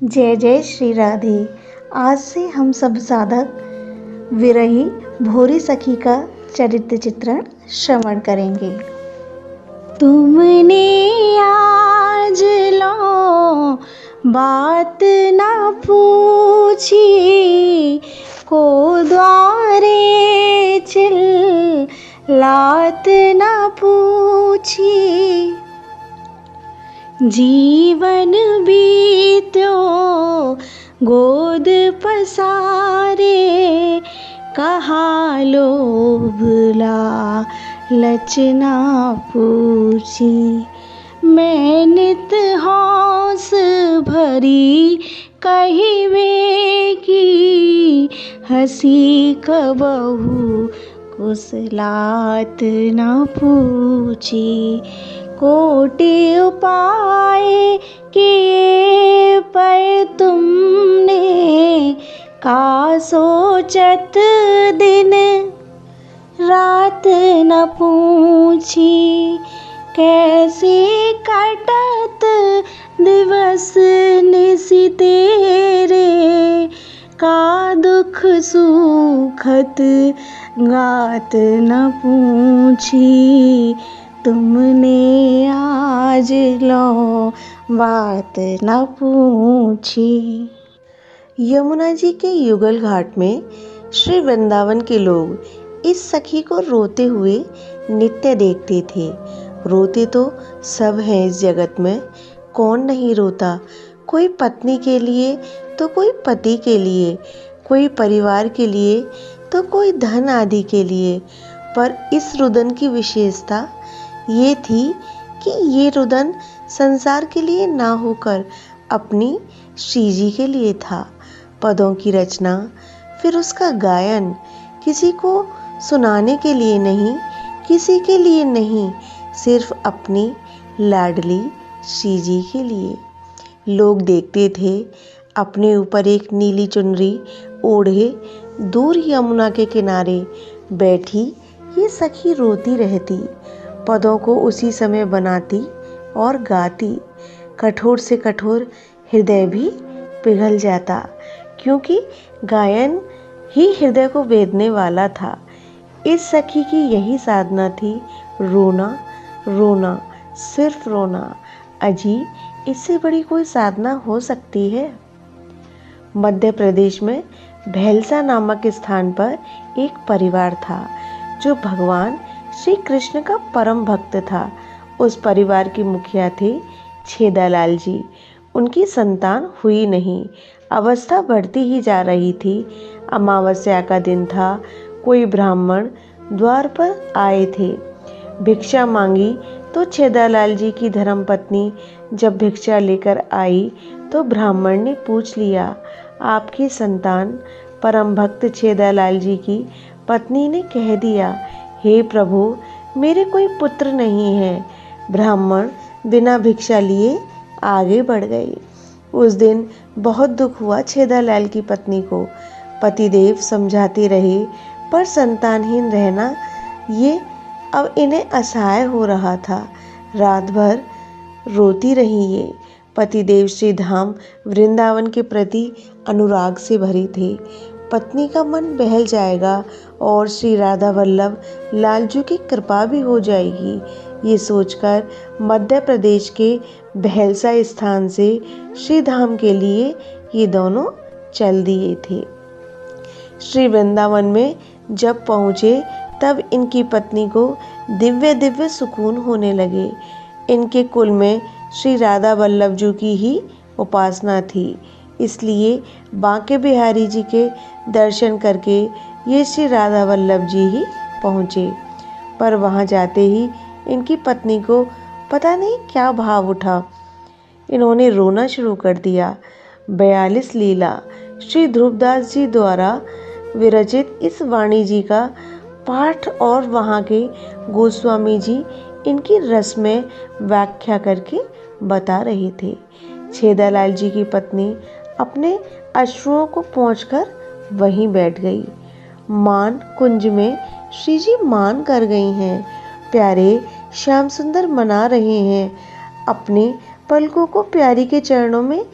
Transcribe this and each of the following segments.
जय जय श्री राधे। आज से हम सब साधक विरही भोरी सखी का चरित्र चित्रण श्रवण करेंगे। तुमने आज लो बात न पूछी, को द्वारे चिल्लात न पूछी। जीवन बीत्यो गोद पसारे, कहा लोभ लालच ना पूछी। मैं नित हौस भरी कहिबे की, हंसी कबहू कुशलात न पूछी। कोटि उपाय किए पर तुमने, का सोचत दिन रात न पूछी। कैसे कटत दिवस निशि तेरे, का दुख सुखत गात न पूछी। तुमने आज लो बात न पूछी। यमुना जी के युगल घाट में श्री वृंदावन के लोग इस सखी को रोते हुए नित्य देखते थे। रोते तो सब हैं इस जगत में, कौन नहीं रोता। कोई पत्नी के लिए तो कोई पति के लिए, कोई परिवार के लिए तो कोई धन आदि के लिए। पर इस रुदन की विशेषता ये थी कि ये रुदन संसार के लिए ना होकर अपनी श्री जी के लिए था। पदों की रचना फिर उसका गायन किसी को सुनाने के लिए नहीं, किसी के लिए नहीं, सिर्फ अपनी लाडली श्री जी के लिए। लोग देखते थे अपने ऊपर एक नीली चुनरी ओढ़े दूर यमुना के किनारे बैठी ये सखी रोती रहती, पदों को उसी समय बनाती और गाती। कठोर से कठोर हृदय भी पिघल जाता, क्योंकि गायन ही हृदय को वेदने वाला था। इस सखी की यही साधना थी, रोना रोना, सिर्फ रोना। अजी, इससे बड़ी कोई साधना हो सकती है? मध्य प्रदेश में भैलसा नामक स्थान पर एक परिवार था जो भगवान श्री कृष्ण का परम भक्त था। उस परिवार के मुखिया थे छेदालाल जी। उनकी संतान हुई नहीं, अवस्था बढ़ती ही जा रही थी। अमावस्या का दिन था। कोई ब्राह्मण द्वार पर आए थे, भिक्षा मांगी तो छेदालाल जी की धर्मपत्नी जब भिक्षा लेकर आई तो ब्राह्मण ने पूछ लिया, आपकी संतान? परम भक्त छेदालाल जी की पत्नी ने कह दिया, हे प्रभु, मेरे कोई पुत्र नहीं है। ब्राह्मण बिना भिक्षा लिए आगे बढ़ गए। उस दिन बहुत दुख हुआ छेदालाल की पत्नी को। पतिदेव समझाते रहे, पर संतानहीन रहना ये अब इन्हें असहाय हो रहा था। रात भर रोती रही ये। पतिदेव श्री धाम वृंदावन के प्रति अनुराग से भरे थे। पत्नी का मन बहल जाएगा और श्री राधा वल्लभ लालजू की कृपा भी हो जाएगी, ये सोचकर मध्य प्रदेश के भैलसा स्थान से श्री धाम के लिए ये दोनों चल दिए थे। श्री वृंदावन में जब पहुँचे तब इनकी पत्नी को दिव्य दिव्य सुकून होने लगे। इनके कुल में श्री राधा वल्लभ जी की ही उपासना थी, इसलिए बांके बिहारी जी के दर्शन करके ये श्री राधा वल्लभ जी ही पहुँचे। पर वहाँ जाते ही इनकी पत्नी को पता नहीं क्या भाव उठा, इन्होंने रोना शुरू कर दिया। 42 लीला श्री ध्रुवदास जी द्वारा विरचित इस वाणी जी का पाठ और वहाँ के गोस्वामी जी इनकी रसमय व्याख्या करके बता रहे थे। छेदालाल जी की पत्नी अपने अश्रुओं को पोंछकर वहीं बैठ गई। मान कुंज में श्री जी मान कर गई हैं। प्यारे श्याम सुंदर मना रहे हैं। अपने पलकों को प्यारी के चरणों में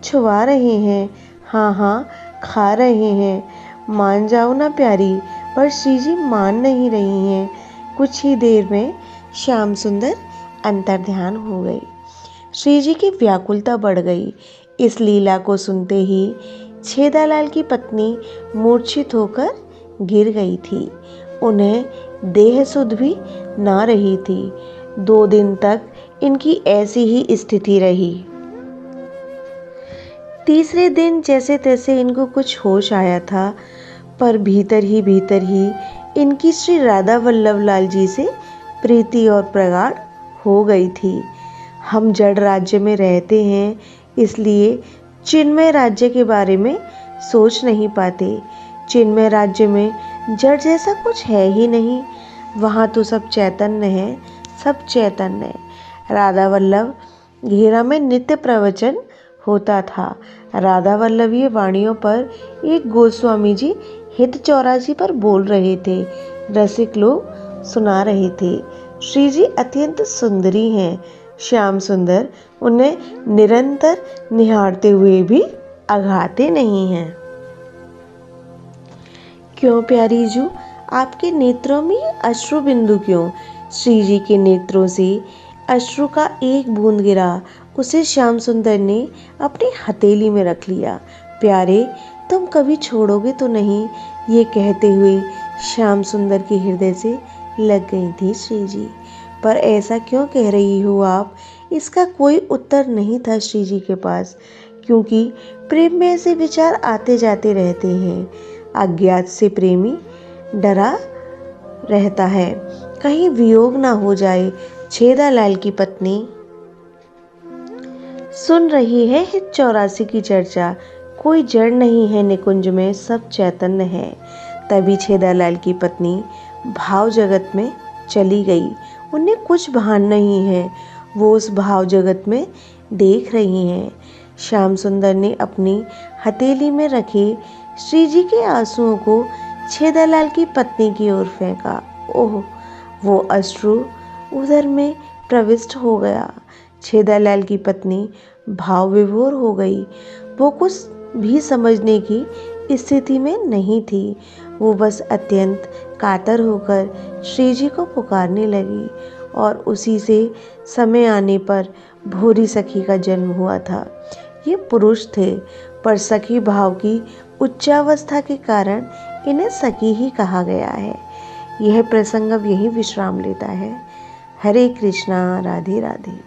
छुआ रहे हैं, हाँ हाँ खा रहे हैं, मान जाओ ना प्यारी। पर श्री जी मान नहीं रही हैं। कुछ ही देर में श्याम सुंदर अंतर्ध्यान हो गए। श्री जी की व्याकुलता बढ़ गई। इस लीला को सुनते ही छेदालाल की पत्नी मूर्छित होकर गिर गई थी। उन्हें देह सुध भी ना रही थी। 2 दिन तक इनकी ऐसी ही स्थिति रही। तीसरे दिन जैसे तैसे इनको कुछ होश आया था, पर भीतर ही इनकी श्री राधा वल्लभ लाल जी से प्रीति और प्रगाढ़ हो गई थी। हम जड़ राज्य में रहते हैं, इसलिए चिन्मय राज्य के बारे में सोच नहीं पाते। चिन्मय राज्य में जड़ जैसा कुछ है ही नहीं। वहाँ तो सब चैतन्य है, सब चैतन्य है। राधा वल्लभ घेरा में नित्य प्रवचन होता था। राधा वल्लभीय वाणियों पर एक गोस्वामी जी हित 84 पर बोल रहे थे। रसिक लोग सुना रहे थे। श्री जी अत्यंत सुंदरी हैं। श्याम सुंदर उन्हें निरंतर निहारते हुए भी अघाते नहीं हैं। क्यों प्यारी जू, आपके नेत्रों में अश्रु बिंदु क्यों? श्री जी के नेत्रों से अश्रु का एक बूंद गिरा। उसे श्याम सुंदर ने अपनी हथेली में रख लिया। प्यारे, तुम कभी छोड़ोगे तो नहीं? ये कहते हुए श्याम सुंदर के हृदय से लग गई थी श्री जी। पर ऐसा क्यों कह रही हो आप? इसका कोई उत्तर नहीं था श्री जी के पास, क्योंकि प्रेम में ऐसे विचार आते जाते रहते हैं। अज्ञात से प्रेमी डरा रहता है, कहीं वियोग ना हो जाए। छेदालाल की पत्नी सुन रही है हित 84 की चर्चा। कोई जड़ नहीं है निकुंज में, सब चैतन्य है। तभी छेदालाल की पत्नी भाव जगत में चली गई। उन्हें कुछ भान नहीं है। वो उस भाव जगत में देख रही हैं। श्याम सुंदर ने अपनी हथेली में रखे श्री जी के आंसुओं को छेदालाल की पत्नी की ओर फेंका। ओह, वो अश्रु उधर में प्रविष्ट हो गया। छेदालाल की पत्नी भाव विभोर हो गई। वो कुछ भी समझने की स्थिति में नहीं थी। वो बस अत्यंत कातर होकर श्री जी को पुकारने लगी। और उसी से समय आने पर भोरी सखी का जन्म हुआ था। ये पुरुष थे, पर सखी भाव की उच्चावस्था के कारण इन्हें सखी ही कहा गया है। यह प्रसंग अब यही विश्राम लेता है। हरे कृष्णा, राधे राधे।